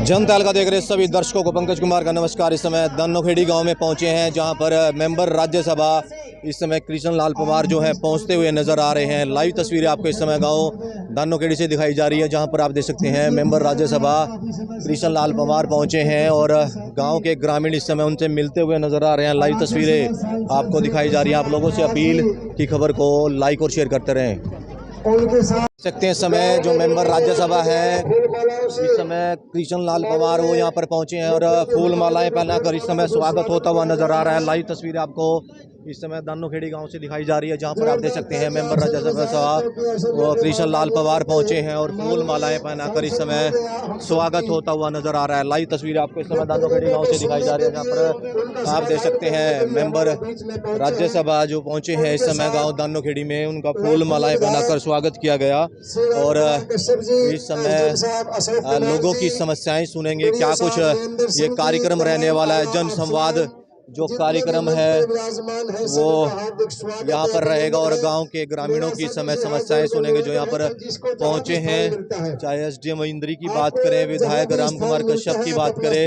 जनताल का देख रहे सभी दर्शकों को पंकज कुमार का नमस्कार। इस समय दानोखेड़ी गांव में पहुंचे हैं जहां पर मेंबर राज्यसभा इस समय कृष्ण लाल पवार जो हैं पहुंचते हुए नजर आ रहे हैं। लाइव तस्वीरें आपको इस समय गांव दानोखेड़ी से दिखाई जा रही है जहां पर आप देख सकते हैं मेंबर राज्यसभा कृष्ण लाल पवार पहुंचे हैं और गाँव के ग्रामीण इस समय उनसे मिलते हुए नजर आ रहे हैं। लाइव तस्वीरें आपको दिखाई जा रही है। आप लोगों से अपील की खबर को लाइक और शेयर करते रहें। सकते हैं समय जो मेंबर राज्यसभा है इस समय कृष्ण लाल पवार वो यहाँ पर पहुंचे हैं और फूल मालाएं पहनाकर इस समय स्वागत होता हुआ नजर आ रहा है। लाइव तस्वीरें आपको इस समय दानोखेड़ी गांव से दिखाई जा रही है जहां पर आप देख सकते हैं मेंबर राज्यसभा वो कृष्ण लाल पवार पहुंचे हैं और फूल मालाएं पहनाकर इस समय स्वागत होता हुआ नजर आ रहा है। लाइव तस्वीरें आपको इस समय दानोखेड़ी गांव से दिखाई जा रही है जहां पर आप देख सकते हैं मेंबर राज्यसभा जो पहुंचे हैं इस समय गाँव दानोखेड़ी में, उनका फूल मालाएं पहनाकर स्वागत किया गया और इस समय लोगों की समस्याएं सुनेंगे। क्या कुछ ये कार्यक्रम रहने वाला है, जन संवाद जो कार्यक्रम है वो यहाँ पर रहेगा और गांव के ग्रामीणों की समस्याएं सुनेंगे जो यहाँ पर पहुंचे हैं। चाहे एसडीएम इंद्री की बात करें, विधायक राम कुमार कश्यप की बात करें,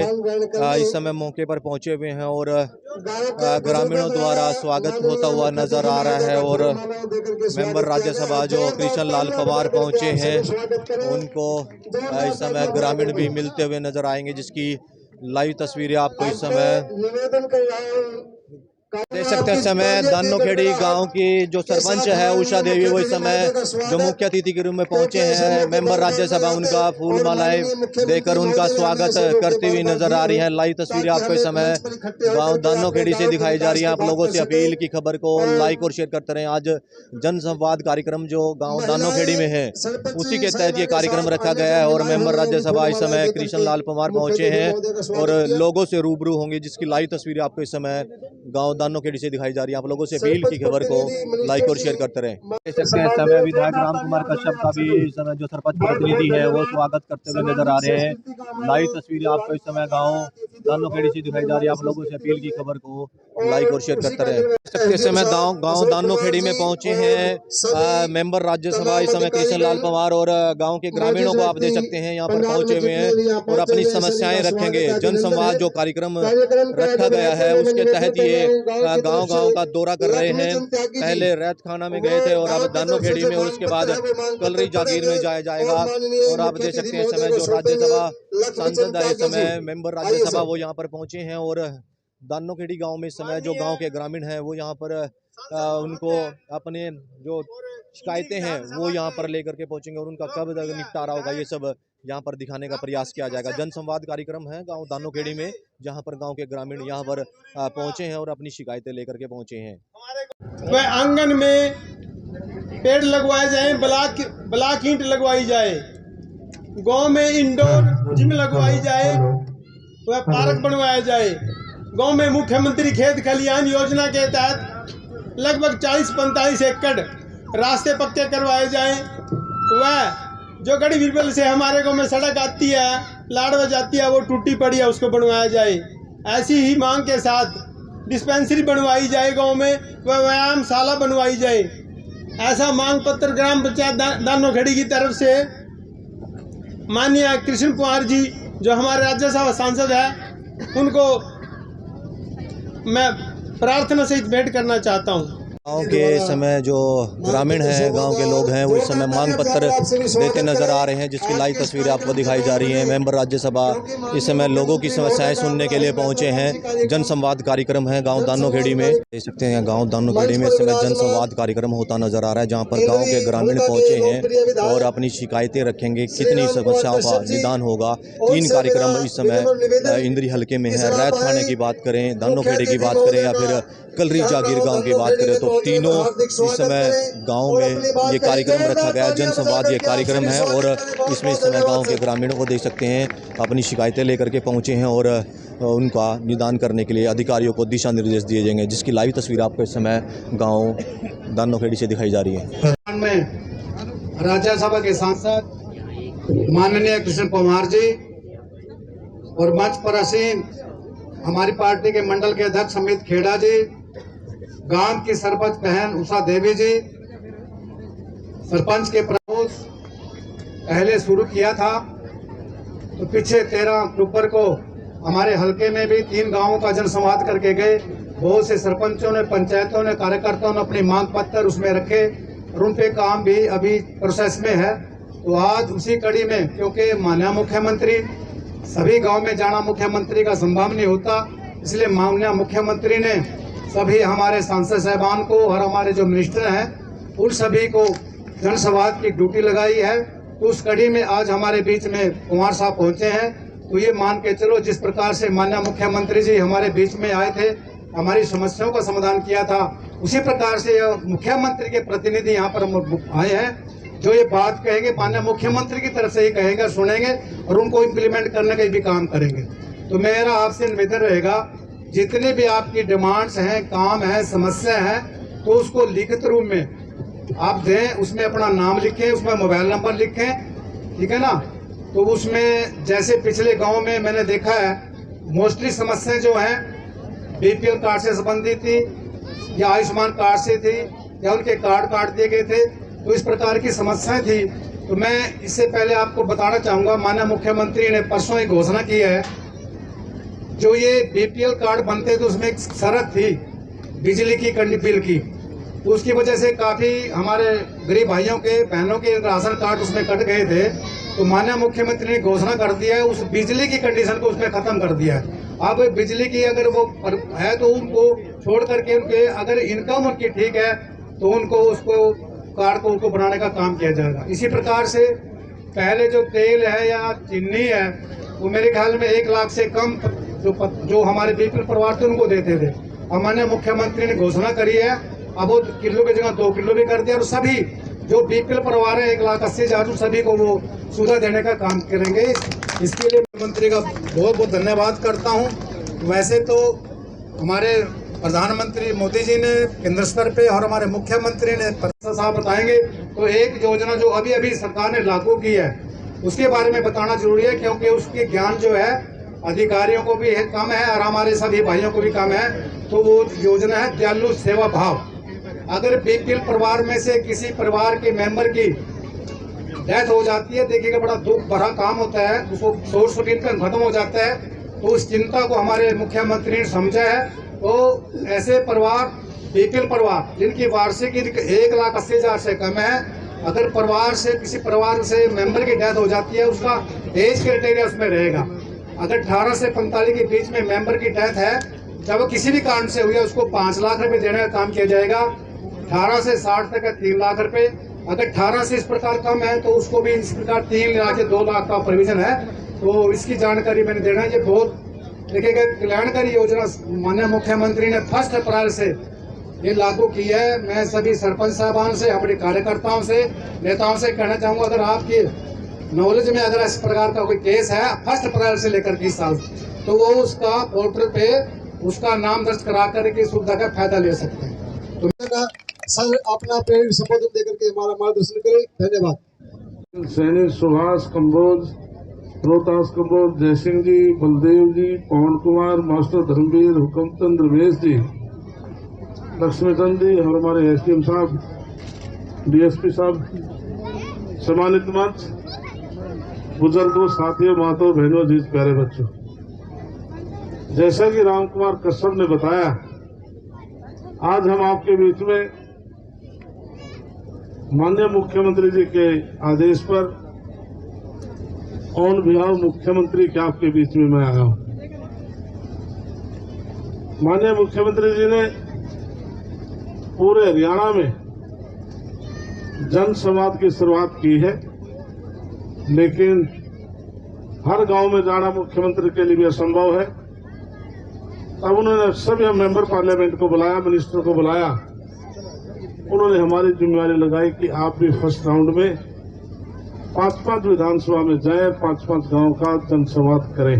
इस समय मौके पर पहुंचे हुए हैं और ग्रामीणों द्वारा स्वागत होता हुआ नजर आ रहा है। और मेंबर राज्यसभा जो कृष्ण लाल पवार पहुंचे हैं उनको इस समय ग्रामीण भी मिलते हुए नजर आएंगे जिसकी लाइव तस्वीरें आपको इस समय देख सकते हैं। समय दानोखेड़ी गांव की जो सरपंच है उषा देवी वो इस समय जो मुख्य अतिथि के रूप में पहुंचे हैं। मेंबर राज्यसभा उनका फूल मालाएं देकर उनका स्वागत करती हुई नजर आ रही है। लाइव तस्वीरें आपको इस समय गांव दानोखेड़ी से दिखाई जा रही है। आप लोगों से अपील की खबर को लाइक और शेयर करते रहें। आज जन संवाद कार्यक्रम जो गाँव दानोखेड़ी में है उसी के तहत ये कार्यक्रम रखा गया है और मेंबर राज्यसभा इस समय कृष्ण लाल पवार पहुंचे हैं और लोगों से रूबरू होंगे जिसकी लाइव तस्वीरें आपको इस समय गाँव दानोखेड़ी से दिखाई जा रही है। आप लोगों से अपील की खबर को लाइक और शेयर करते रहें। देख सकते हैं समय विधायक राम कुमार कश्यप का भी इस समय जो सरपंच प्रतिनिधि है वो स्वागत करते हुए नजर आ रहे हैं। लाइव तस्वीरें आपको इस समय गाँव दानोखेड़ी से दिखाई जा रही है। आप लोगों से अपील की खबर को लाइक और शेयर करते रहे। देख सकते हैं समय गाँव दानोखेड़ी में पहुंचे हैं मेंबर राज्यसभा इस समय कृष्ण लाल पवार और गाँव के ग्रामीणों को आप देख सकते हैं यहाँ पर पहुंचे हुए हैं और अपनी समस्याएं रखेंगे। जन संवाद जो कार्यक्रम रखा गया है उसके तहत ये गांव का दौरा कर रहे हैं। पहले रैत खाना में गए थे और अब दानोखेड़ी में और उसके बाद कलरी जागीर में जाया जाएगा। और आप देख सकते हैं समय जो राज्यसभा सांसद है इस समय मेंबर राज्यसभा वो यहाँ पर पहुंचे हैं और दानोखेड़ी गांव में इस समय जो गांव के ग्रामीण हैं वो यहाँ पर उनको अपने जो शिकायतें हैं वो यहाँ पर लेकर के पहुंचेंगे और उनका कब तक निपटारा होगा ये सब यहाँ पर दिखाने का प्रयास किया जाएगा। जन संवाद कार्यक्रम है गांव दानोखेड़ी में जहाँ पर गांव के ग्रामीण यहाँ पर पहुंचे हैं और अपनी शिकायतें लेकर के पहुंचे हैं। वह आंगन में पेड़ लगवाए जाए, ब्लॉक ईंट लगवाई जाए, गांव में इंडोर जिम लगवाई जाए, वह पार्क बनवाया जाए। गांव में मुख्यमंत्री खेत खलिहान योजना के तहत लगभग 40-45 एकड़ रास्ते पक्के करवाए जाएं। वह जो गड़ी बिरबल से हमारे गांव में सड़क आती है लाड़वा जाती है वो टूटी पड़ी है उसको बनवाया जाए। ऐसी ही मांग के साथ डिस्पेंसरी बनवाई जाए, गांव में वह व्यायामशाला बनवाई जाए। ऐसा मांग पत्र ग्राम पंचायत दानोखेड़ी की तरफ से माननीय कृष्ण कुमार जी जो हमारे राज्यसभा सांसद है उनको मैं प्रार्थना सहित भेंट करना चाहता हूँ। गांव के समय जो ग्रामीण हैं गांव के लोग हैं वो इस समय मांग पत्र देते नजर आ रहे हैं जिसकी लाइव तस्वीरें आपको दिखाई जा रही हैं। मेंबर राज्यसभा इस समय लोगों की समस्याएं सुनने के लिए पहुंचे हैं। जन संवाद कार्यक्रम है गांव दानोखेड़ी में, देख सकते हैं गांव दानोखेड़ी में इस समय जन संवाद कार्यक्रम होता नजर आ रहा है जहां पर गाँव के ग्रामीण पहुंचे हैं और अपनी शिकायतें रखेंगे, कितनी समस्याओं का निदान होगा। 3 कार्यक्रम इस समय इंद्री हल्के में है। रैत खाने की बात करें, दानोखेड़ी की बात करें या फिर कलरी जागीर गाँव की बात करें तो तीनों इस समय गांव में ये कार्यक्रम रखा गया। जन संवाद ये कार्यक्रम है और इसमें इस समय गांव के ग्रामीणों को देख सकते हैं अपनी शिकायतें लेकर के पहुंचे हैं और उनका निदान करने के लिए अधिकारियों को दिशा निर्देश दिए जाएंगे जिसकी लाइव तस्वीर आपको इस समय गांव दानोखेड़ी से दिखाई जा रही है। राज्यसभा के सांसद माननीय कृष्ण पवार जी और मंच पर आसीन हमारी पार्टी के मंडल के अध्यक्ष अमित खेड़ा जी, गांव की सरपंच बहन उषा देवी जी, सरपंच के प्रपोज पहले शुरू किया था तो पीछे 13 अक्टूबर को हमारे हलके में भी 3 गांवों का जनसंवाद करके गए। बहुत से सरपंचों ने, पंचायतों ने, कार्यकर्ताओं ने अपनी मांग पत्र उसमें रखे और उन पे काम भी अभी प्रोसेस में है। तो आज उसी कड़ी में, क्योंकि माननीय मुख्यमंत्री, सभी गांव में जाना मुख्यमंत्री का संभव नहीं होता, इसलिए माननीय मुख्यमंत्री ने सभी हमारे सांसद साहबान को और हमारे जो मिनिस्टर हैं उन सभी को जनसंवाद की ड्यूटी लगाई है। तो उस कड़ी में आज हमारे बीच में कुमार साहब पहुंचे हैं। तो ये मान के चलो, जिस प्रकार से माननीय मुख्यमंत्री जी हमारे बीच में आए थे, हमारी समस्याओं का समाधान किया था, उसी प्रकार से मुख्यमंत्री के प्रतिनिधि यहाँ पर आए हैं, जो ये बात कहेंगे माननीय मुख्यमंत्री की तरफ से ही कहेंगे, सुनेंगे और उनको इम्प्लीमेंट करने का भी काम करेंगे। तो मेरा आपसे निवेदन रहेगा, जितने भी आपकी डिमांड्स हैं, काम है, समस्या है, तो उसको लिखित रूप में आप दें, उसमें अपना नाम लिखें, उसमें मोबाइल नंबर लिखें, ठीक है ना। तो उसमें जैसे पिछले गांव में मैंने देखा है, मोस्टली समस्याएं जो हैं बीपीएल कार्ड से संबंधित थी या आयुष्मान कार्ड से थी या उनके कार्ड काट दिए गए थे, तो इस प्रकार की समस्याएं थी। तो मैं इससे पहले आपको बताना चाहूँगा, माननीय मुख्यमंत्री ने परसों एक घोषणा की है, जो ये बीपीएल कार्ड बनते थे उसमें एक शर्त थी बिजली की, बिल की, तो उसकी वजह से काफ़ी हमारे गरीब भाइयों के, बहनों के राशन कार्ड उसमें कट गए थे। तो माननीय मुख्यमंत्री ने घोषणा कर दिया है, उस बिजली की कंडीशन को उसमें ख़त्म कर दिया है। अब बिजली की अगर वो है तो उनको छोड़ करके उनके अगर इनकम उनकी ठीक है तो उनको उसको कार्ड को उनको बनाने का काम किया जाएगा। इसी प्रकार से पहले जो तेल है या चीनी है वो मेरे ख्याल में 1 लाख से कम जो हमारे बीपीएल परिवार थे उनको देते थे। हमारे मुख्यमंत्री ने घोषणा करी है, अब वो किलो की जगह 2 किलो भी कर दिया और सभी जो बीपीएल परिवार है 1,80,000 सभी को वो सुविधा देने का काम करेंगे। इसके लिए मुख्यमंत्री का बहुत बहुत धन्यवाद करता हूँ। वैसे तो हमारे प्रधानमंत्री मोदी जी ने केंद्र स्तर पे और हमारे मुख्यमंत्री ने साहब बताएंगे, तो एक योजना जो अभी अभी सरकार ने लागू की है उसके बारे में बताना जरूरी है, क्योंकि उसके ज्ञान जो है अधिकारियों को भी कम है और हमारे सभी भाइयों को भी कम है। तो वो योजना है दयालु सेवा भाव। अगर बीपीएल परिवार में से किसी परिवार के मेंबर की डेथ हो जाती है, देखिएगा बड़ा दुख भरा काम होता है, उसको सोर्स ऑफ इनकम खत्म हो जाता है। तो उस चिंता को हमारे मुख्यमंत्री ने समझा है। तो ऐसे परिवार, बीपीएल परिवार जिनकी वार्षिक 1,80,000 से कम है, अगर परिवार से किसी परिवार से मेंबर की डेथ हो जाती है, उसका एज क्राइटेरिया उसमें रहेगा। अगर 18 से 45 के बीच में मेंबर की डेथ है, जब वो किसी भी कारण से हुई है, उसको 5 लाख रुपए देने का काम किया जाएगा। 18 से 60 तक है 3 लाख रुपए। अगर 18 से इस प्रकार कम है तो उसको भी इस प्रकार 3 लाख से 2 लाख का प्रोविजन है। तो इसकी जानकारी मैंने देना है। ये बहुत देखिएगा कल्याणकारी योजना माननीय मुख्यमंत्री ने 1 अप्रैल से ये लागू की है। मैं सभी सरपंच साहबान से, अपने कार्यकर्ताओं से, नेताओं से कहना चाहूँगा, अगर आपकी नॉलेज में अगर इस प्रकार का कोई केस है 1 अप्रैल से लेकर 20 साल, तो वो उसका पोर्टल पे उसका नाम दर्ज करा कर के सुविधा का फायदा ले सकते हैं। तो सर अपना प्रेम संबोधन देकर के हमारा मार्गदर्शन करें। धन्यवाद। सैनिक सुभाष कंबोज, रोहतास कंबोज, जयसिंह जी, बलदेव जी, पवन कुमार, मास्टर धर्मवीर, हुकमचंद, रमेश जी, लक्ष्मीचंद जी और हमारे एसडीएम साहब, डीएसपी साहब, सम्मानित मंच, बुजुर्गों, साथियों, माताओं, बहनों, जीत प्यारे बच्चों, जैसा कि राम कुमार कश्यप ने बताया, आज हम आपके बीच में माननीय मुख्यमंत्री जी के आदेश पर ऑन बिहाफ मुख्यमंत्री के आपके बीच में मैं आया हूं। माननीय मुख्यमंत्री जी ने पूरे हरियाणा में जन संवाद की शुरुआत की है, लेकिन हर गांव में जाना मुख्यमंत्री के लिए भी असंभव है। अब उन्होंने सभी मेंबर पार्लियामेंट को बुलाया, मिनिस्टर को बुलाया। उन्होंने हमारी जिम्मेवारी लगाई कि आप भी फर्स्ट राउंड में 5-5 विधानसभा में जाएं, 5-5 गांव का जनसंवाद करें।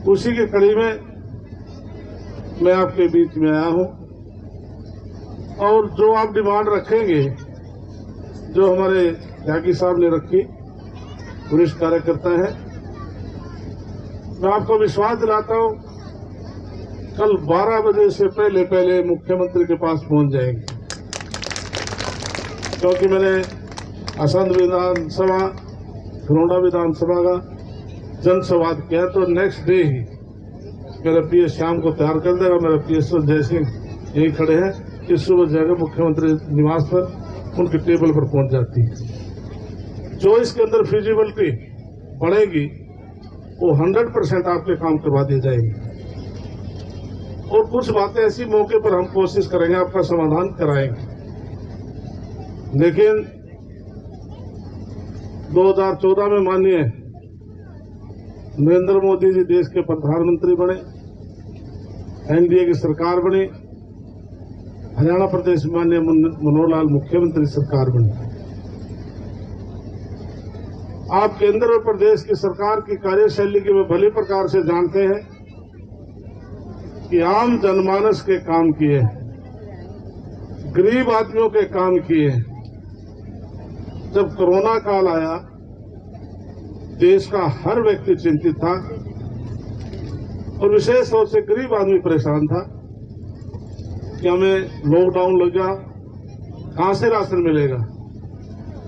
उसी के कड़ी में मैं आपके बीच में आया हूं और जो आप डिमांड रखेंगे, जो हमारे त्यागी साहब ने रखी, वरिष्ठ कार्यकर्ता है, मैं आपको विश्वास दिलाता हूं कल 12 बजे से पहले मुख्यमंत्री के पास पहुंच जाएंगे, क्योंकि मैंने असंध विधानसभा खरोड़ा विधानसभा का जनसंवाद किया, तो नेक्स्ट डे ही मेरा पीएस शाम को तैयार कर देगा। मेरा पीएस जय सिंह यही खड़े हैं, इस सुबह जाकर मुख्यमंत्री निवास पर उनके टेबल पर पहुंच जाती है। जो इसके अंदर फिजिबिलिटी बढ़ेगी वो 100% आपके काम करवा दी जाएगी। और कुछ बातें ऐसी मौके पर हम कोशिश करेंगे आपका समाधान कराएंगे। लेकिन 2014 में माननीय नरेंद्र मोदी जी देश के प्रधानमंत्री बने, एनडीए की सरकार बनी, हरियाणा प्रदेश में माननीय मनोहर लाल मुख्यमंत्री सरकार बनी। आप केंद्र और प्रदेश की सरकार की कार्यशैली के वे भली प्रकार से जानते हैं कि आम जनमानस के काम किए, गरीब आदमियों के काम किए। जब कोरोना काल आया, देश का हर व्यक्ति चिंतित था और विशेष तौर से गरीब आदमी परेशान था कि हमें लॉकडाउन लग गया, कहां से राशन मिलेगा।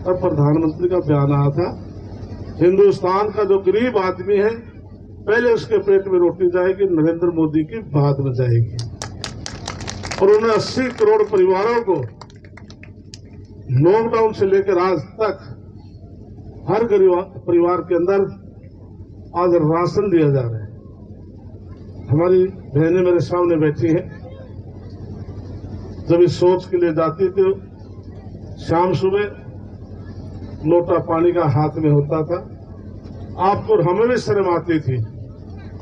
तब प्रधानमंत्री का बयान आया था, हिंदुस्तान का जो गरीब आदमी है पहले उसके पेट में रोटी जाएगी, नरेंद्र मोदी की बाद में जाएगी। और उन्होंने 80 करोड़ परिवारों को लॉकडाउन से लेकर आज तक हर गरीब परिवार के अंदर आज राशन दिया जा रहा है। हमारी बहनें मेरे सामने बैठी हैं, जब इस सोच के लिए जाती थी शाम सुबह लोटा पानी का हाथ में होता था, आपको और हमें भी शर्म आती थी।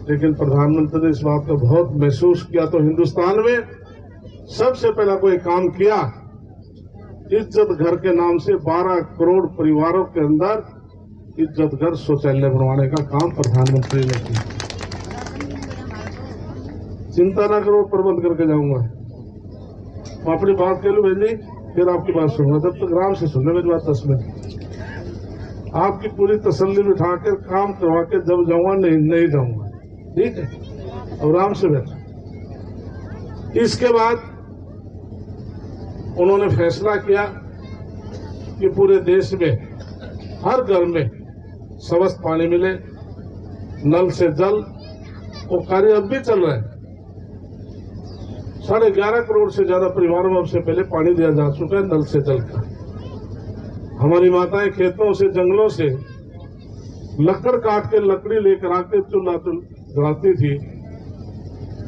लेकिन प्रधानमंत्री ने इस बात को बहुत महसूस किया, तो हिंदुस्तान में सबसे पहला कोई काम किया, इज्जत घर के नाम से 12 करोड़ परिवारों के अंदर इज्जत घर शौचालय बनवाने का काम प्रधानमंत्री ने किया। चिंता ना करो, प्रबंध करके जाऊंगा। मैं अपनी बात कह लूं बहन जी, फिर आपकी बात सुनूंगा। जब तक आराम से सुनना मेरी बात 10 मिनट, आपकी पूरी तसल्ली बिठा कर काम करवा के जब जाऊंगा नहीं जाऊंगा, ठीक है? और आराम से बैठो। इसके बाद उन्होंने फैसला किया कि पूरे देश में हर घर में स्वच्छ पानी मिले, नल से जल, वो कार्य अब भी चल रहा है। 11.5 करोड़ से ज्यादा परिवारों में अब से पहले पानी दिया जा चुका है, नल से जल का। हमारी माताएं खेतों से जंगलों से लकड़ काट के लकड़ी लेकर आके चूल्हा जलाती थी।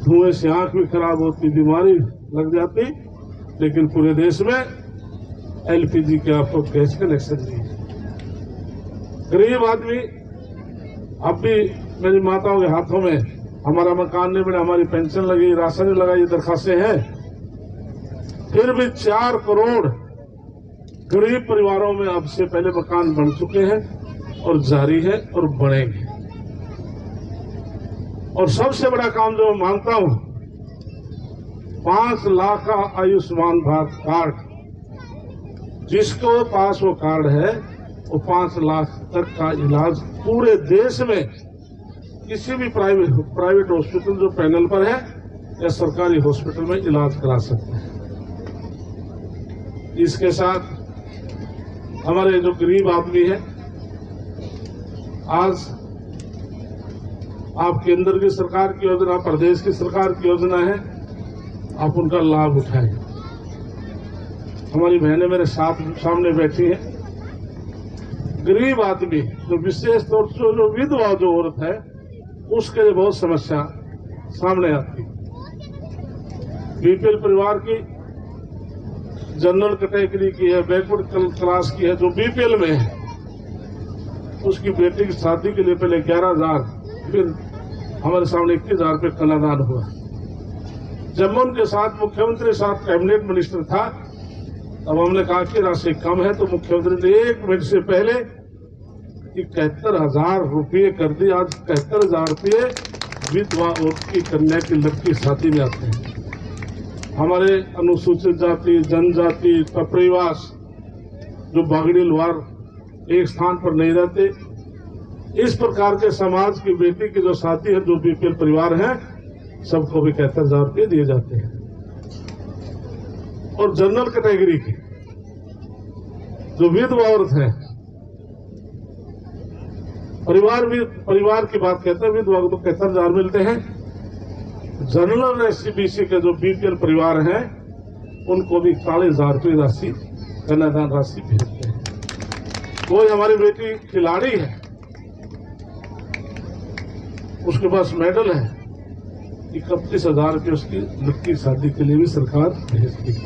धुएं से आंख भी खराब होती, बीमारी लग जाती, लेकिन पूरे देश में एलपीजी के आपको गैस कनेक्शन दिए। गरीब आदमी अब भी मेरी माताओं के हाथों में, हमारा मकान नहीं बना, हमारी पेंशन लगी, राशन लगा, ये दरखास्तें हैं। फिर भी 4 करोड़ गरीब परिवारों में अब से पहले मकान बन चुके हैं और जारी है और बढ़ेंगे। और सबसे बड़ा काम जो मैं मानता हूं, 5 लाख का आयुष्मान भारत कार्ड, जिसको पास वो कार्ड है वो 5 लाख तक का इलाज पूरे देश में किसी भी प्राइवेट हॉस्पिटल जो पैनल पर है या सरकारी हॉस्पिटल में इलाज करा सकते हैं। इसके साथ हमारे जो गरीब आदमी है, आज आप केंद्र की सरकार की योजना, प्रदेश की सरकार की योजना है, आप उनका लाभ उठाएं। हमारी बहनें मेरे सामने बैठी हैं। गरीब आदमी जो विशेष तौर से जो विधवा जो औरत है, उसके लिए बहुत समस्या सामने आती है। बीपीएल परिवार की, जनरल कैटेगरी की है, बैकवर्ड क्लास की है, जो बीपीएल में है, उसकी बेटी की शादी के लिए पहले 11,000, फिर हमारे सामने 21,000 रुपये कन्यादान हुआ। जब मैं उनके साथ मुख्यमंत्री साथ कैबिनेट मिनिस्टर था, तब हमने कहा कि राशि कम है, तो मुख्यमंत्री ने 1 मिनट से पहले 71,000 रुपये कर दी। आज 71,000 रुपये विधवा और की कन्या की लड़की शादी में आते हैं। हमारे अनुसूचित जाति, जनजाति, कपड़ीवास, जो बागड़ी लोहार एक स्थान पर नहीं रहते, इस प्रकार के समाज की बेटी की जो शादी है, जो बीपीएल परिवार है, सबको भी 71,000 रुपये दिए जाते हैं। और जनरल कैटेगरी की जो विधवा औरत है, परिवार की बात कहते हैं, विधवा को तो 71,000 मिलते हैं। जनरल एससीबीसी के जो बीपीएल परिवार हैं उनको भी 41,000 रुपये राशि कन्यादान राशि भेजते हैं। कोई हमारी बेटी खिलाड़ी है, उसके पास मेडल है, 31,000 रुपये उसकी लड़की शादी के लिए भी सरकार भेजती है।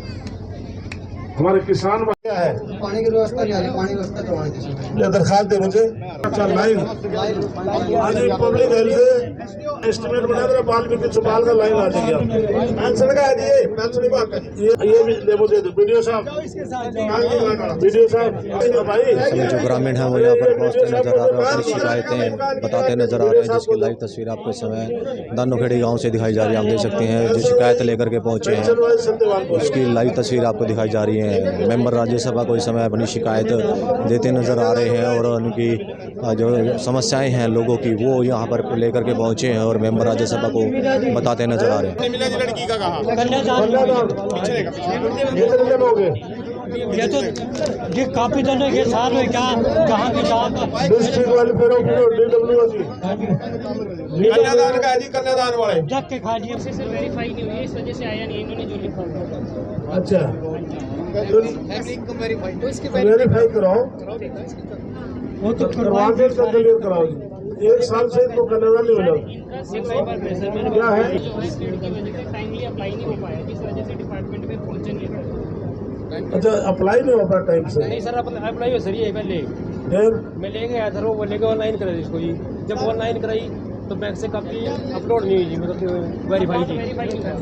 हमारे किसान क्या है, पानी की व्यवस्था नहीं आ रही, पानी व्यवस्था करवानी थी। दरखास्त दे मुझे। अच्छा लाइन आज पब्लिक हेल्थ से एस्टिमेट बना दे, वाल्मीकि चौपाल का लाइन आ जाएगी। पेंशन का है ये पेंशन की बात ये भी दे मुझे वीडियो साहब भाई। समय जो ग्रामीण है वो यहाँ पर पहुँचते नजर आ रहे हैं, अपनी शिकायतें बताते नजर आ रहे हैं, जिसकी लाइव तस्वीर आपको इस समय दानोखेड़ी गांव से दिखाई जा रही है। आप देख सकते हैं जो शिकायत लेकर के पहुँचे हैं उसकी लाइव तस्वीर आपको दिखाई जा रही है। मेंबर राज्यसभा को इस समय अपनी शिकायत देते नजर आ रहे हैं और उनकी जो समस्याएं हैं लोगों की वो यहाँ पर लेकर के पहुँचे हैं और मेंबर राज्यसभा को बताते नजर आ रहे हैं। लड़की का कहा ये तो ये काफी दिन है, ये साल में क्या कहाँ की कन्यादान का है जी, कन्यादान वाले जग के खा लिए। सर वेरीफाई नहीं हुई है, इस वजह से आया नहीं इन्होंने जो लिखा हुआ। अच्छा वेरीफाई कराओ, वो तो करवा के क्लियर कराओ। 1 साल से इनको कन्यादान नहीं मिला। क्या है जो है पेड़ की वजह से टाइमली अप्लाई नहीं हो पाया, जिस वजह से डिपार्टमेंट में पहुंचन नहीं पाया। अच्छा अप्लाई नहीं हो पाया टाइम से। नहीं सर, अप्लाई हो सर, ये पहले फिर मैं लेके आया था, वो लेके ऑनलाइन करा इसको जी। जब ऑनलाइन कराई तो बैंक से काफी अपलोड नहीं हुई जी, मतलब वेरीफाई जी,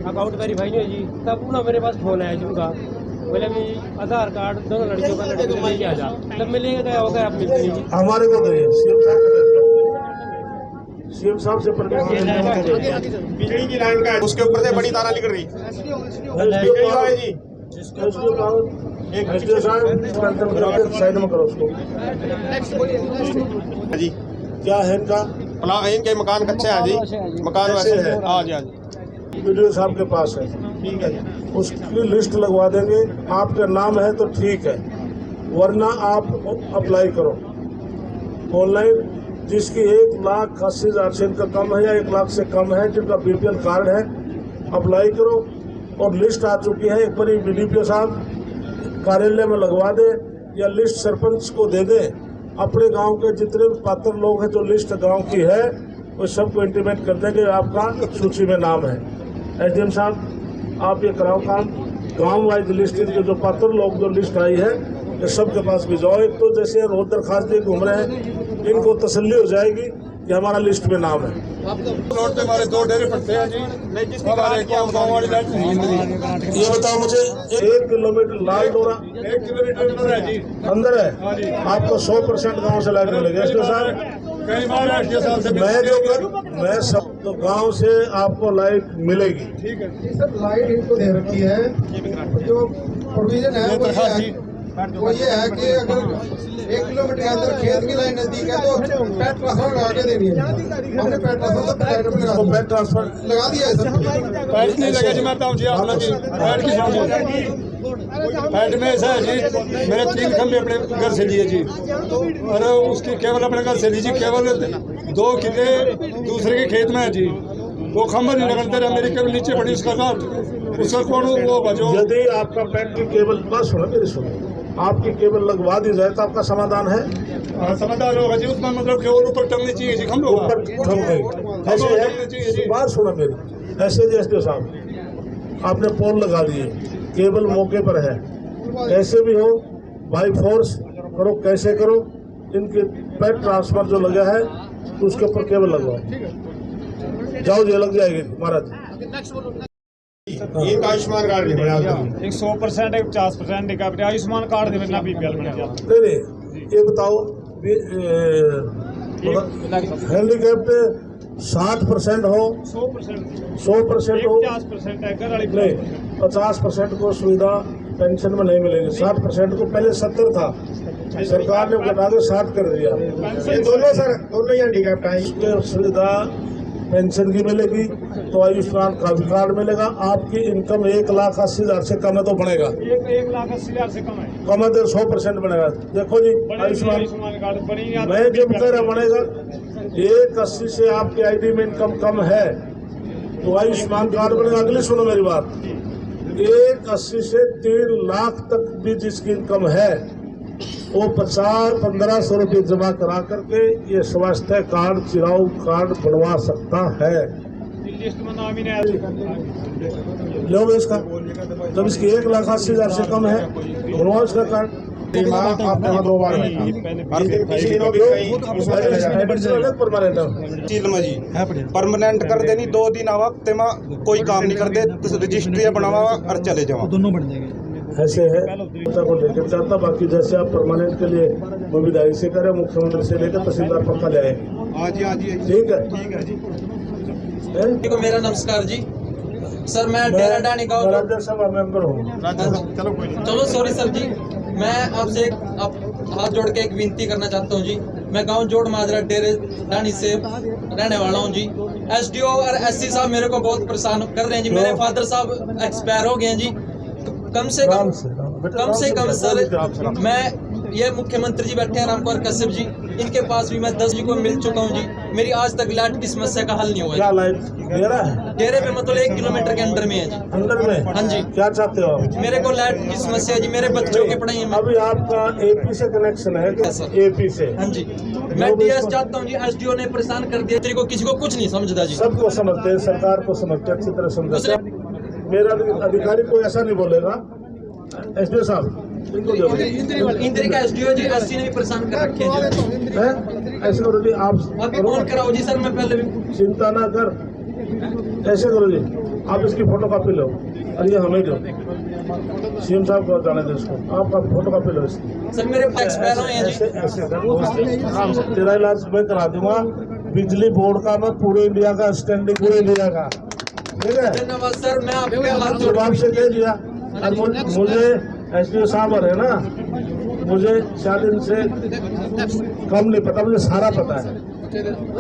अकाउंट वेरीफाई नहीं हुई जी। तब ना मेरे पास फोन आया जी उनका, बोले अभी आधार कार्ड दोनों लड़कियों का लड़के को लेके आ जा। तब मैं लेके गया होगा आप मिलते नहीं जी। हमारे को तो सीएम साहब से परमिशन बिजली की लाइन का है, उसके ऊपर से बड़ी तारा निकल रही बिजली वाले जी। साइड में करो उसको जी क्या है इनका इनके मकान कच्चे हैं जी, मकान वैसे है। हाँ जी हाँ जी, वीडियो साहब के पास है, ठीक है जी। उसकी लिस्ट लगवा देंगे। आपका नाम है तो ठीक है, वरना आप अप्लाई करो ऑनलाइन। जिसकी 1,80,000 से इनका कम है या 1 लाख से कम है, जिनका बीपीएल कार्ड है अप्लाई करो। और लिस्ट आ चुकी है, एक बार बीडीपीओ साहब कार्यालय में लगवा दे या लिस्ट सरपंच को दे दे। अपने गांव के जितने भी पात्र लोग हैं जो लिस्ट गांव की है वो सबको इंटीमेट कर देंगे आपका सूची में नाम है। एसडीएम साहब आप ये कराओ काम, गांव वाइज लिस्ट के जो पात्र लोग जो लिस्ट आई है ये सबके पास भिजवाओ। एक तो जैसे रोज दरखास्त लिए घूम रहे हैं, इनको तसल्ली हो जाएगी कि हमारा लिस्ट में नाम है। रोड पे हमारे 2 डेरे पड़ते हैं जी, ये बताओ मुझे, 1 किलोमीटर लाल डोरा 1 किलोमीटर अंदर है जी, अंदर है। आपको 100% गाँव से लाइट मिलेगी। एसडीओ साहब कई बार एसडीओ साहब से मैं सब तो गांव से आपको लाइट मिलेगी। ठीक है। सर लाइट इनको दे रखी है, जो प्रोविजन है वो ये है कि अगर 1 किलोमीटर के अंदर खेत की लाइन नजदीक है तो पैट ट्रांसफर लगा के देनी है। हमने पैट ट्रांसफर लगा दिया है सर। पैट नहीं लगा जी, मैं बताऊँ जी आप लोग पैट की समझ पैट में ऐसा है जी, मैंने 3 खंभे अपने घर से लिए जी, और उसकी केवल अपने घर से ली जी, केवल 2 किले दूसरे के खेत में है जी। 2 खंभे नहीं लगते रहे, मेरी केवल नीचे पड़ी, उसका काट उसका कौन वो बजो। यदि आपका पैट की केबल बस सुनो मेरी सुनो, आपकी केबल लगवा दी जाए तो आपका समाधान है। समाधान होगा जी, उसमें मतलब कि और ऊपर टंगनी चाहिए जी, खंभे ऊपर थम गई ऐसे है। बात सुनो मेरी, ऐसे जैसे साहब आपने पोल लगा दिए, केबल मौके पर है, कैसे भी हो बाई फोर्स करो, कैसे करो, इनके पैट ट्रांसफर जो लगा है तो उसके ऊपर केबल लगवाओ, जाओ ये लग जाएगी महाराज। एक आयुष्मान कार्ड नहीं बना, एक 100% एक 50% एक आयुष्मान कार्ड दे ना बीपीएल बन जाता। नहीं ये बताओ हैंडीकैप्ड 60% हो, 100% हो, 50% है घर वाली नहीं 50% को सुविधा पेंशन में नहीं मिलेगी। 60% को पहले 70 था, सरकार ने घटा के 60 कर दिया। ये दोनों सर दोनों ही हैंडीकैप्ड हैं। इसके सुविधा पेंशन की मिलेगी तो आयुष्मान कार्ड मिलेगा। आपकी इनकम 1,80,000 से कम है तो बनेगा। 1,80,000 से कम है। कम है तो 100% बनेगा। देखो जी आयुष्मान मैं जब कह रहा बनेगा 180 से आपकी आईडी में इनकम कम है तो आयुष्मान कार्ड बनेगा। अगली सुनो मेरी बात, 180 से 3 लाख तक भी जिसकी इनकम है वो 1500 रुपये जमा करा करके ये स्वास्थ्य कार्ड चिराग कार्ड बनवा सकता है। लो इसका जब इसकी 1,80,000 से कम है बनवाओ इसका कार्ड। आपने 2 बार परमानेंट कर देनी 2 दिन आवा तेमा कोई काम नहीं कर दे रजिस्ट्री बनावा और चले जाओ दोनों बन जाएंगे। ऐसे है को लेकर चाहता, बाकी जैसे आप परमानेंट के लिए भागीदारी से करें, मुख्यमंत्री से लेकर तहसीलदार पक्का ले आएंगे। ठीक है जी। मेरा नमस्कार जी सर, मैं डेरा डानी गाँव राज्यसभा मेंबर हूँ। चलो सॉरी सर जी, मैं आपसे हाथ जोड़ के एक विनती करना चाहता हूँ जी। मैं गांव जोड़ माजरा डेरे डानी से रहने वाला हूँ जी। एसडीओ और एससी साहब मेरे को बहुत परेशान कर रहे हैं जी। मेरे फादर साहब एक्सपायर हो गए हैं जी। कम से कम सर, मैं ये मुख्यमंत्री जी बैठे हैं रामकुमार कश्यप जी, इनके पास भी मैं 10 जी को मिल चुका हूँ जी। मेरी आज तक लाइट की समस्या का हल नहीं हुआ क्या लाइट है? डेरे पे मतलब 1 किलोमीटर के अंदर में है जी। अंदर में? हाँ जी। क्या चाहते हो आप? मेरे को लाइट की समस्या है जी, मेरे बच्चों की पढ़ाई में। अभी आपका एपी से कनेक्शन है क्या? एपी से? हाँ जी। मैं डीएस चाहता हूँ जी, एसडीओ ने परेशान कर दिया को, किसी को कुछ नहीं समझता जी। सबको समझते हैं, सरकार को समझते, अच्छी तरह समझते। मेरा अधिकारी कोई ऐसा नहीं बोलेगा। एसडीओ साहब इंदिरा का एसडीओ जी, एससी ने भी परेशान कर रखे हैं जी। ऐसे करो जी, आप अभी फोन कराओ जी सर, मैं पहले भी चिंता ना कर। ऐसे करो जी, आप इसकी फोटो कॉपी लो और ये हमें दो, सीएम साहब को जाने दो इसको। आपका फोटो कॉपी लो इसकी। सर मेरे एक्सपायर हुए हैं जी। ऐसे तेरा इलाज मैं करा दूंगा। बिजली बोर्ड का मैं पूरे इंडिया का स्टैंडिंग, पूरे इंडिया का। ठीक है, धन्यवाद सर। मैं आपके हाथ जोड़ जवाब से दे दिया। मुझे एसडीओ साहब है ना, मुझे 4 दिन से कम नहीं पता, मुझे सारा पता है,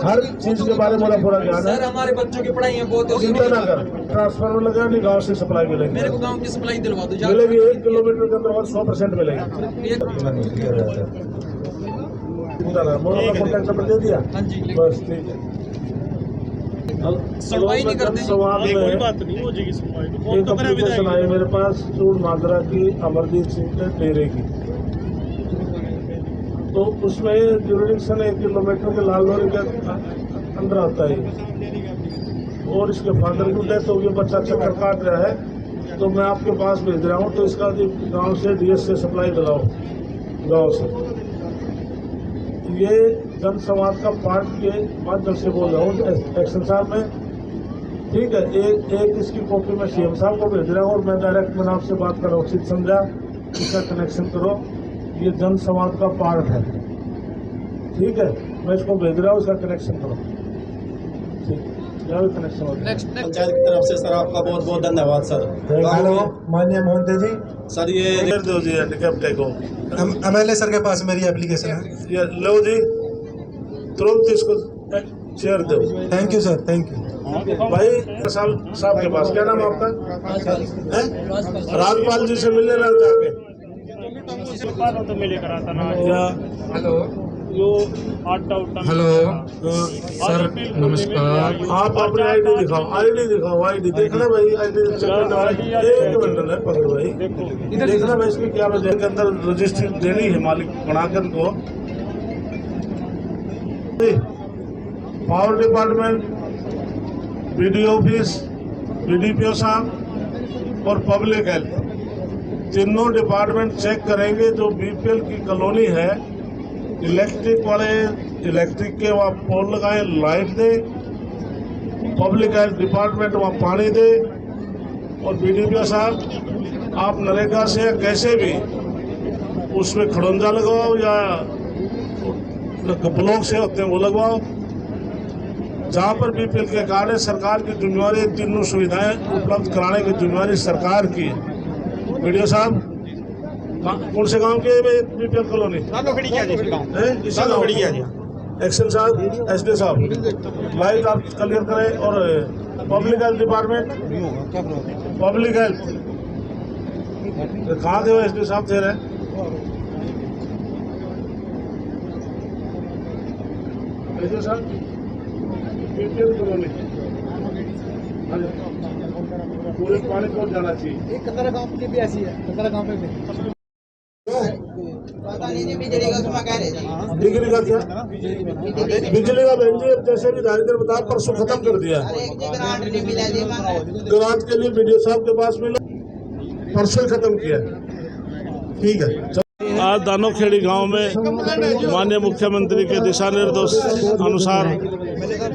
हर चीज के बारे में मेरा पूरा ज्ञान है। सर हमारे बच्चों की पढ़ाई में बहुत चिंता ना कर, ट्रांसफर लगा नहीं, गाँव से सप्लाई मिलेगी। मेरे को गाँव की सप्लाई दिलवा दो, मिलेगी 1 किलोमीटर के अंदर और 100% मिलेगी। कॉन्टैक्ट नंबर दे दिया? हाँ जी। बस ठीक है। सुनवाई नहीं करते। सवाल कोई बात नहीं हो जाएगी सुनवाई। एक एप्लीकेशन आई मेरे पास चूड़ माजरा की, अमरजीत सिंह के डेरे की, तो उसमें जुरिडिक्शन 1 किलोमीटर के लाल लोरी के अंदर आता है और इसके फादर की डेथ हो गई, बच्चा चक्कर काट रहा है, तो मैं आपके पास भेज रहा हूँ। तो इसका गांव से डीएस से सप्लाई दिलाओ गांव से। ये जन संवाद का पार्ट के माध्यम से बोल रहा हूँ एक्शन साहब में। ठीक है, एक इसकी कॉपी मैं सीएम साहब को भेज रहा हूँ और मैं डायरेक्ट मैंने आपसे बात कर रहा हूँ, उचित समझा, इसका कनेक्शन करो। ये जन संवाद का पार्ट है। ठीक है, मैं इसको भेज रहा हूँ, इसका कनेक्शन करो। ठीक है, कनेक्शन हो गया। पंचायत की तरफ से सर आपका बहुत बहुत धन्यवाद सर। हेलो माननीय मोहंते जी, सर ये दो जी हैंडीकैप को एमएलए सर के पास मेरी एप्लीकेशन है। ये लो जी, तुरंत इसको शेयर दो। Thank you sir, thank you. भाई साहब के पास क्या नाम है आपका? राजपाल जी से मिलने लग जाके तो मिले करा था ना। हेलो जो आटा उटा हेलो सर नमस्कार। आप अपनी आईडी दिखाओ, आईडी दिखाओ, आईडी देखना भाई, आईडी एक मिनट है पकड़ भाई, देखना भाई इसकी क्या वजह के अंदर रजिस्ट्री देनी है मालिक बनाकर को। Power department, BDO office, BDPO साहब और पब्लिक हेल्थ, तीनों डिपार्टमेंट चेक करेंगे। जो बीपीएल की कॉलोनी है, इलेक्ट्रिक वाले इलेक्ट्रिक के वहाँ पोल लगाए, लाइट दे, पब्लिक हेल्थ डिपार्टमेंट वहाँ पानी दे, और बीडीपीओ साहब आप नरेगा से कैसे भी उसमें खड़ंजा लगवाओ या ब्लॉक से होते हैं वो लगवाओ। जहाँ पर बीपीएल के कार्ड है, सरकार की जिम्मेवारी, तीनों सुविधाएं उपलब्ध कराने की जिम्मेवारी सरकार की है। वीडियो साहब कौन से गांव के बीपीएल कॉलोनी? एक्शन साहब, एसडी साहब लाइट आप क्लियर करें। और public health department, public health कहाँ थे वो एसडी साहब थे रहे? ऐसे सर पीटीएम कॉलोनी पूरे पानी पहुंच जाना चाहिए। एक कंदरा गांव की भी ऐसी है, कंदरा गांव में भी बिजली का क्या बिजली का बहन जी जैसे भी दारिद्र बता परसों खत्म कर दिया। ग्रांट के लिए वीडियो साहब के पास मिला, परसों खत्म किया। ठीक है। आज दानोखेड़ी गांव में माननीय मुख्यमंत्री के दिशा निर्देश अनुसार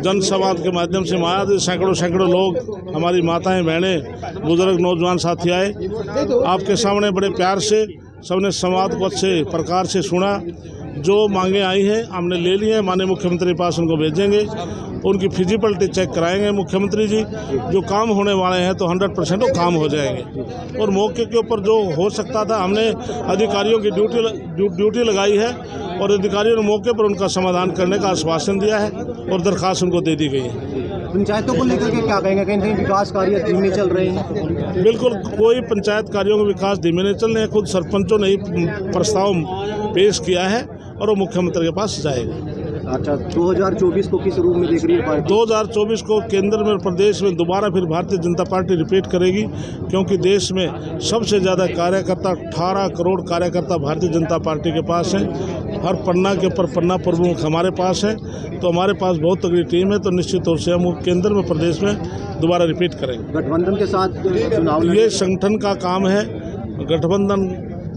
जनसंवाद के माध्यम से माया सैकड़ों लोग, हमारी माताएं बहनें, बुजुर्ग नौजवान साथी आए। आपके सामने बड़े प्यार से सबने संवाद को अच्छे प्रकार से सुना। जो मांगे आई हैं हमने ले ली हैं, माननीय मुख्यमंत्री के पास उनको भेजेंगे, उनकी फिजिबिलिटी चेक कराएंगे मुख्यमंत्री जी। जो काम होने वाले हैं तो 100% वो काम हो जाएंगे। और मौके के ऊपर जो हो सकता था हमने अधिकारियों की ड्यूटी लगाई है और अधिकारियों ने मौके पर उनका समाधान करने का आश्वासन दिया है और दरखास्त उनको दे दी गई है। पंचायतों को लेकर के क्या कहेंगे, कहीं कहीं विकास कार्य धीमे चल रहे हैं? बिल्कुल कोई पंचायत कार्यों का विकास धीमे नहीं चल रहे हैं। खुद सरपंचों ने ही प्रस्ताव पेश किया है और वो मुख्यमंत्री के पास जाएगा। अच्छा, 2024 को किस रूप में देख रही है पार्टी? 2024 को केंद्र में प्रदेश में दोबारा फिर भारतीय जनता पार्टी रिपीट करेगी, क्योंकि देश में सबसे ज़्यादा कार्यकर्ता 18 करोड़ कार्यकर्ता भारतीय जनता पार्टी के पास हैं। हर पन्ना के ऊपर पन्ना प्रमुख हमारे पास है, तो हमारे पास बहुत तगड़ी टीम है। तो निश्चित तौर से हम केंद्र में प्रदेश में दोबारा रिपीट करेंगे। गठबंधन के साथ चुनाव ये संगठन का काम है। गठबंधन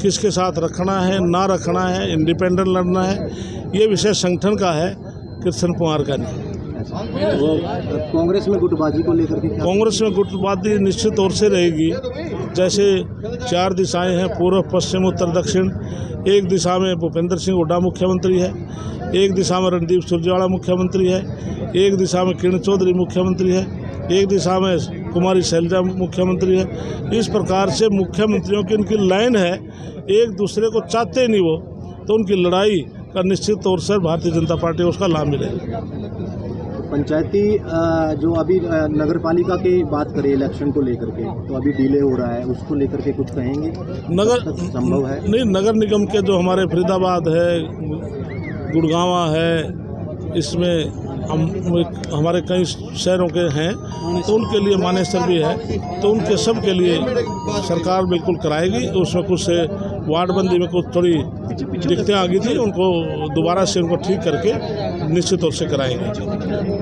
किसके साथ रखना है ना रखना है, इंडिपेंडेंट लड़ना है, ये विषय संगठन का है, कृष्ण कुमार का नहीं। कांग्रेस में गुटबाजी को लेकर के कांग्रेस में गुटबाजी निश्चित तौर से रहेगी। जैसे 4 दिशाएं हैं, पूर्व पश्चिम उत्तर दक्षिण। एक दिशा में भूपेंद्र सिंह हुड्डा मुख्यमंत्री है, एक दिशा में रणदीप सुरजेवाला मुख्यमंत्री है, एक दिशा में किरण चौधरी मुख्यमंत्री है, एक दिशा में कुमारी शैलजा मुख्यमंत्री है। इस प्रकार से मुख्यमंत्रियों की उनकी लाइन है, एक दूसरे को चाहते नहीं वो, तो उनकी लड़ाई का निश्चित तौर से भारतीय जनता पार्टी को उसका लाभ मिलेगा। पंचायती जो अभी नगर पालिका की बात करें इलेक्शन को लेकर के, तो अभी डिले हो रहा है, उसको लेकर के कुछ कहेंगे? नगर संभव है? नहीं, नगर निगम के जो हमारे फरीदाबाद है, गुड़गांवा है, इसमें हमारे कई शहरों के हैं, तो उनके लिए मानेसर भी है, तो उनके सब के लिए सरकार बिल्कुल कराएगी। उसमें कुछ वार्डबंदी में कुछ थोड़ी दिक्कतें आ गई थी, उनको दोबारा से उनको ठीक करके निश्चित तौर से कराएंगे।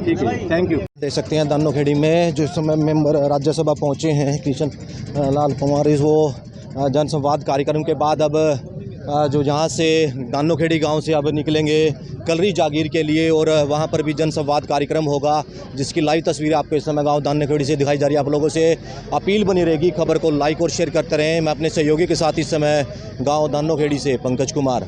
ठीक है, थैंक यू। देख सकते हैं दानोखेड़ी में जो समय मेंबर राज्यसभा पहुंचे हैं कृष्ण लाल पंवार, वो जनसंवाद कार्यक्रम के बाद अब जो जहां से दानोखेड़ी गांव से अब निकलेंगे कलरी जागीर के लिए, और वहां पर भी जनसंवाद कार्यक्रम होगा, जिसकी लाइव तस्वीरें आपको इस समय गांव दानोखेड़ी से दिखाई जा रही है। आप लोगों से अपील बनी रहेगी, खबर को लाइक और शेयर करते रहें। मैं अपने सहयोगी के साथ इस समय गांव दानोखेड़ी से पंकज कुमार।